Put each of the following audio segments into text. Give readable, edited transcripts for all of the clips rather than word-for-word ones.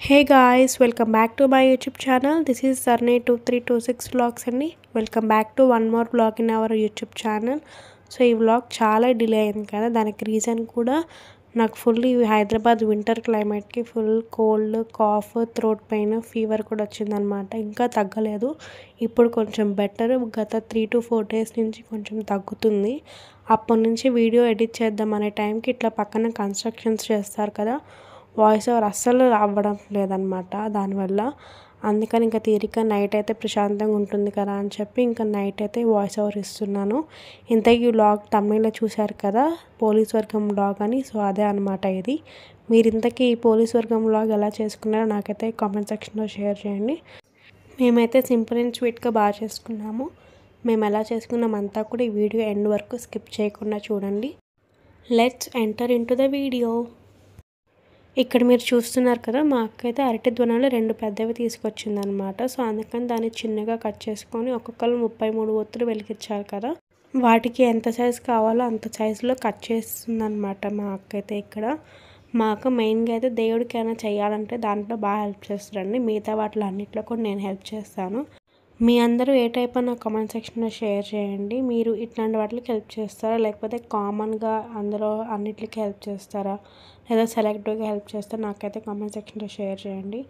Hey guys, welcome back to my YouTube channel. This is Sarni2326 vlogs అండి. Welcome back to one more vlog in our YouTube channel. So ఈ vlog చాలా delay అయింది కదా, దానికి reason కూడా నాకు full ఈ హైదరాబాద్ వింటర్ క్లైమేట్కి full cold, cough, throat pain, fever కూడా వచ్చిందనమాట. ఇంకా తగ్గలేదు. ఇప్పుడు కొంచెం బెటర్. గత 3 to 4 days నుంచి కొంచెం తగ్గుతుంది. అప్పటి నుంచి వీడియో ఎడిట్ చేద్దాం అనే టైంకి ఇట్లా పక్కన కన్స్ట్రక్షన్స్ చేస్తారు కదా, వాయిస్ ఓవర్ అస్సలు అవ్వడం లేదనమాట. దానివల్ల అందుకని ఇంకా తీరిక నైట్ అయితే ప్రశాంతంగా ఉంటుంది కదా అని చెప్పి ఇంకా నైట్ అయితే వాయిస్ ఓవర్ ఇస్తున్నాను. ఇంతకీ వ్లాగ్ తమిళ్లో చూశారు కదా, పోలీస్ వర్గం వ్లాగ్ అని. సో అదే అనమాట ఇది. మీరు ఇంతకీ ఈ పోలీస్ వర్గం వ్లాగ్ ఎలా చేసుకున్నారో నాకైతే కామెంట్ సెక్షన్లో షేర్ చేయండి. మేమైతే సింపుల్ అండ్ స్వీట్గా బాగా చేసుకున్నాము. మేము ఎలా చేసుకున్నామంతా కూడా ఈ వీడియో ఎండ్ వరకు స్కిప్ చేయకుండా చూడండి. Let's enter in to the video. ఇక్కడ మీరు చూస్తున్నారు కదా, మా అక్క అయితే అరటి ధ్వనాలు 2 పెద్దవి తీసుకొచ్చిందనమాట. సో అందుకని దాన్ని చిన్నగా కట్ చేసుకొని ఒక్కొక్కరు 33 ఒత్తులు వెలిగించాలి కదా, వాటికి ఎంత సైజు కావాలో అంత సైజులో కట్ చేస్తుందనమాట మా అక్క అయితే. ఇక్కడ మా అక్క మెయిన్గా అయితే దేవుడికి ఏమైనా చేయాలంటే దాంట్లో బాగా హెల్ప్ చేస్తారండి. మిగతా వాటిలో అన్నింటిలో కూడా నేను హెల్ప్ చేస్తాను. మీ అందరూ ఏ టైప్ అన్న కామెంట్ సెక్షన్లో షేర్ చేయండి. మీరు ఇట్లాంటి వాటికి హెల్ప్ చేస్తారా, లేకపోతే కామన్గా అందులో అన్నిటికీ హెల్ప్ చేస్తారా, లేదా సెలెక్టివ్గా హెల్ప్ చేస్తారా? నాకైతే కామెంట్ సెక్షన్లో షేర్ చేయండి.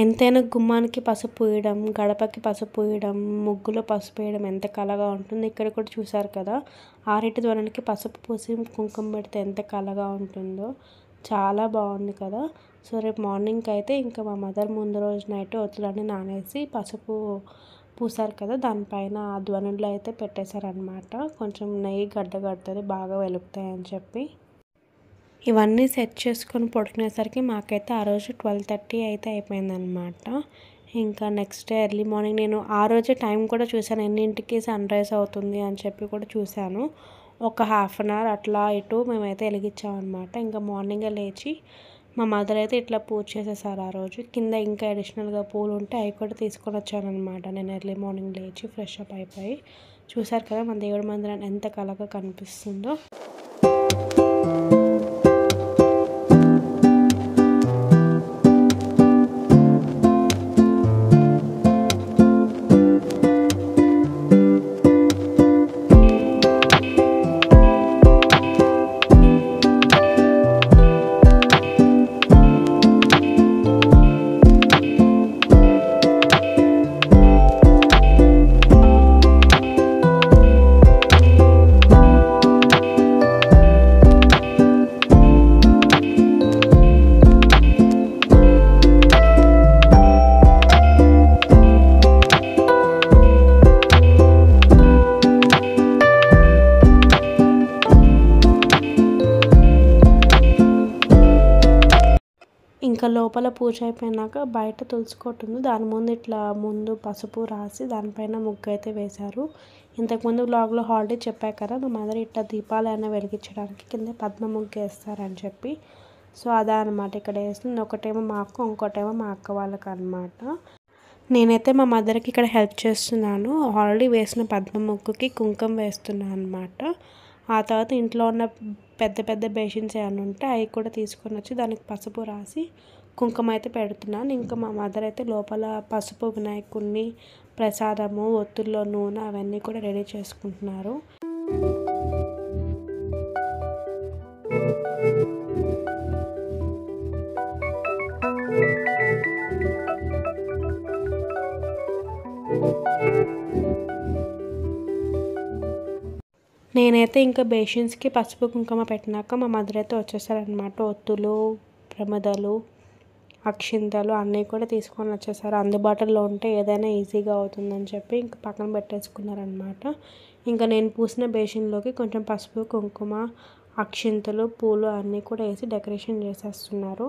ఎంతైనా గుమ్మానికి పసుపు పూయడం, గడపకి పసుపు పూయడం, ముగ్గులో పసుపు వేయడం ఎంత కళగా ఉంటుంది. ఇక్కడ కూడా చూసారు కదా, ఆరెటి ధ్వనులకి పసుపు పూసి కుంకుమ పెడితే ఎంత కళగా ఉంటుందో. చాలా బాగుంది కదా. సో రేపు మార్నింగ్కి అయితే ఇంకా మా మదర్ ముందు రోజు నైట్ ఒత్తులన్నీ నానేసి పసుపు పూసారు కదా, దానిపైన ఆ ధ్వనుల్లో అయితే పెట్టేశారనమాట. కొంచెం నెయ్యి గడ్డగడుతుంది, బాగా వెలుగుతాయి అని చెప్పి. ఇవన్నీ సెట్ చేసుకొని పడుకునేసరికి మాకైతే ఆ రోజు 12:30 అయితే అయిపోయిందనమాట. ఇంకా నెక్స్ట్ డే ఎర్లీ మార్నింగ్ నేను ఆ రోజే టైం కూడా చూశాను, ఎన్నింటికి సన్ రైజ్ అవుతుంది అని చెప్పి కూడా చూశాను. ఒక 1/2 hour అట్లా ఇటు మేమైతే వెలిగించామన్నమాట. ఇంకా మార్నింగే లేచి మా మదర్ అయితే ఇట్లా పూజ చేసేసారు ఆ రోజు. కింద ఇంకా అడిషనల్గా పూలు ఉంటే అవి కూడా తీసుకొని వచ్చానమాట నేను ఎర్లీ మార్నింగ్ లేచి ఫ్రెష్ అప్ అయిపోయి. చూసారు కదా మన దేవుడి మందిరం ఎంత కళగా కనిపిస్తుందో. ఇంకా లోపల పూజ అయిపోయినాక బయట తులుసుకోటుంది, దాని ముందు ఇట్లా ముందు పసుపు రాసి దానిపైన ముగ్గు అయితే వేశారు. ఇంతకుముందు వ్లాగ్లో హాలిడే చెప్పాక కదా, మా మదర్ ఇట్లా దీపాలైనా వెలిగించడానికి కింద పద్మ ముగ్గు వేస్తారని చెప్పి. సో అదే అనమాట ఇక్కడ వేస్తుంది. ఒకటేమో మా అక్క, ఇంకోటేమో మా అక్క వాళ్ళకి అనమాట. నేనైతే మా మదర్కి ఇక్కడ హెల్ప్ చేస్తున్నాను. ఆల్రెడీ వేసిన పద్మ ముగ్గుకి కుంకుమ వేస్తున్నాను అనమాట. ఆ తర్వాత ఇంట్లో ఉన్న పెద్ద పెద్ద బేసిన్స్ ఏమైనా ఉంటే అవి కూడా తీసుకొని వచ్చి దానికి పసుపు రాసి కుంకుమ అయితే పెడుతున్నాను. ఇంకా మా మదర్ అయితే లోపల పసుపు వినాయకుడిని, ప్రసాదము, ఒత్తుల్లో నూనె అవన్నీ కూడా రెడీ చేసుకుంటున్నారు. నేనైతే ఇంకా బేషన్స్కి పసుపు కుంకుమ పెట్టినాక మా మదర్ అయితే వచ్చేసారనమాట. ఒత్తులు, ప్రమదలు, అక్షింతలు అన్నీ కూడా తీసుకొని వచ్చేసారు. అందుబాటులో ఉంటే ఏదైనా ఈజీగా అవుతుందని చెప్పి ఇంకా పక్కన పెట్టేసుకున్నారనమాట. ఇంకా నేను పూసిన బేషన్లోకి కొంచెం పసుపు, కుంకుమ, అక్షింతలు, పూలు అన్నీ కూడా వేసి డెకరేషన్ చేసేస్తున్నారు.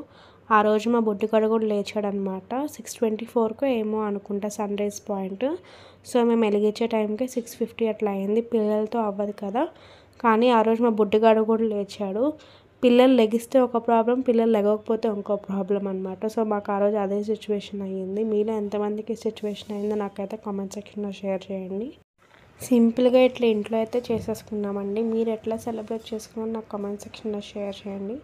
ఆ రోజు మా బుడ్డిగాడు కూడా లేచాడనమాట. 6:24కో ఏమో అనుకుంటా సన్ రైజ్ పాయింట్. సో మేము వెలిగించే టైంకి 6:50 అట్లా అయింది. పిల్లలతో అవ్వదు కదా, కానీ ఆ రోజు మా బుడ్డిగాడు కూడా లేచాడు. పిల్లలు లెగిస్తే ఒక ప్రాబ్లం, పిల్లలు లెగకపోతే ఇంకో ప్రాబ్లం అనమాట. సో మాకు ఆ రోజు అదే సిచ్యువేషన్ అయ్యింది. మీలో ఎంతమందికి సిచ్యువేషన్ అయిందో నాకైతే కామెంట్ సెక్షన్లో షేర్ చేయండి. సింపుల్గా ఇట్లా ఇంట్లో అయితే చేసేసుకున్నామండి. మీరు ఎట్లా సెలబ్రేట్ చేసుకున్నారో నాకు కామెంట్ సెక్షన్లో షేర్ చేయండి.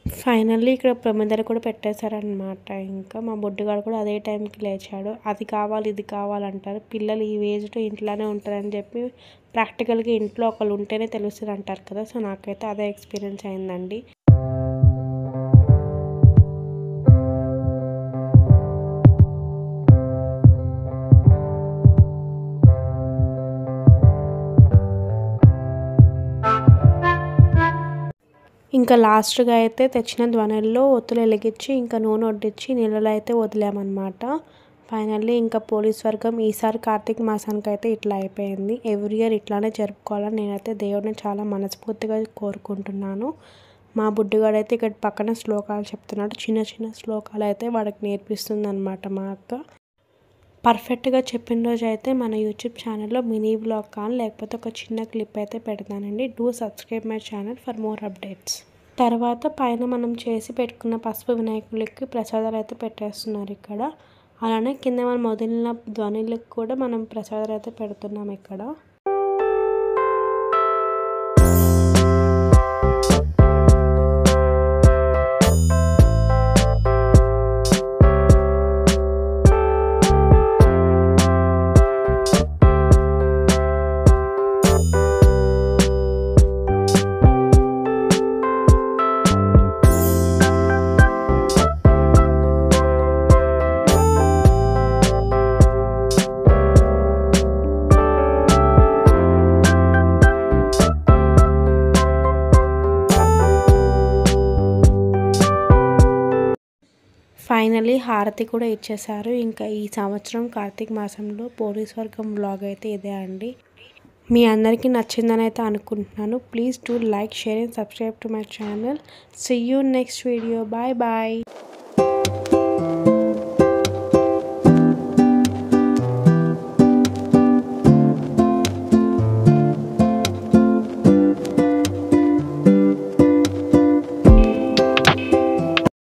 ఫైనల్లీ ఇక్కడ ప్రమిదలు కూడా పెట్టేశారనమాట. ఇంకా మా బొడ్డుగాడు కూడా అదే టైంకి లేచాడు. అది కావాలి ఇది కావాలంటారు. పిల్లలు ఈ ఏజ్లో ఇంట్లోనే ఉంటారని చెప్పి ప్రాక్టికల్గా ఇంట్లో ఒకళ్ళు ఉంటేనే తెలుస్తుంది అంటారు కదా. సో నాకైతే అదే ఎక్స్పీరియన్స్ అయిందండి. ఇంకా లాస్ట్గా అయితే తెచ్చిన ధ్వనుల్లో ఒత్తులు వెలిగించి ఇంకా నూనె వడ్డించి నీళ్ళలో అయితే వదిలామన్నమాట. ఫైనల్లీ ఇంకా పోలీస్ వర్గం ఈసారి కార్తీక మాసానికి అయితే ఇట్లా అయిపోయింది. ఎవ్రీ ఇయర్ ఇట్లానే జరుపుకోవాలని నేనైతే దేవుడిని చాలా మనస్ఫూర్తిగా కోరుకుంటున్నాను. మా బుడ్డిగాడైతే ఇక్కడ పక్కన శ్లోకాలు చెప్తున్నాడు. చిన్న చిన్న శ్లోకాలు అయితే వాడికి నేర్పిస్తుంది అనమాట మా అక్క. పర్ఫెక్ట్గా చెప్పిన రోజు అయితే మన యూట్యూబ్ ఛానల్లో మినీ వ్లాగ్ కానీ లేకపోతే ఒక చిన్న క్లిప్ అయితే పెడతానండి. Do subscribe my channel for more updates. తర్వాత పైన మనం చేసి పెట్టుకున్న పసుపు వినాయకులకి ప్రసాదాలు అయితే పెట్టేస్తున్నారు ఇక్కడ. అలానే కింద మనం వదిలిన ధ్వనులకు కూడా మనం ప్రసాదాలు అయితే పెడుతున్నాం ఇక్కడ. ఫైనల్లీ హారతి కూడా ఇచ్చేశారు. ఇంకా ఈ సంవత్సరం కార్తీక మాసంలో పోలీస్ వర్గం వ్లాగ్ అయితే ఇదే అండి. మీ అందరికీ నచ్చిందని అయితే అనుకుంటున్నాను. Please do like, share and subscribe to my channel. See you next video. Bye bye.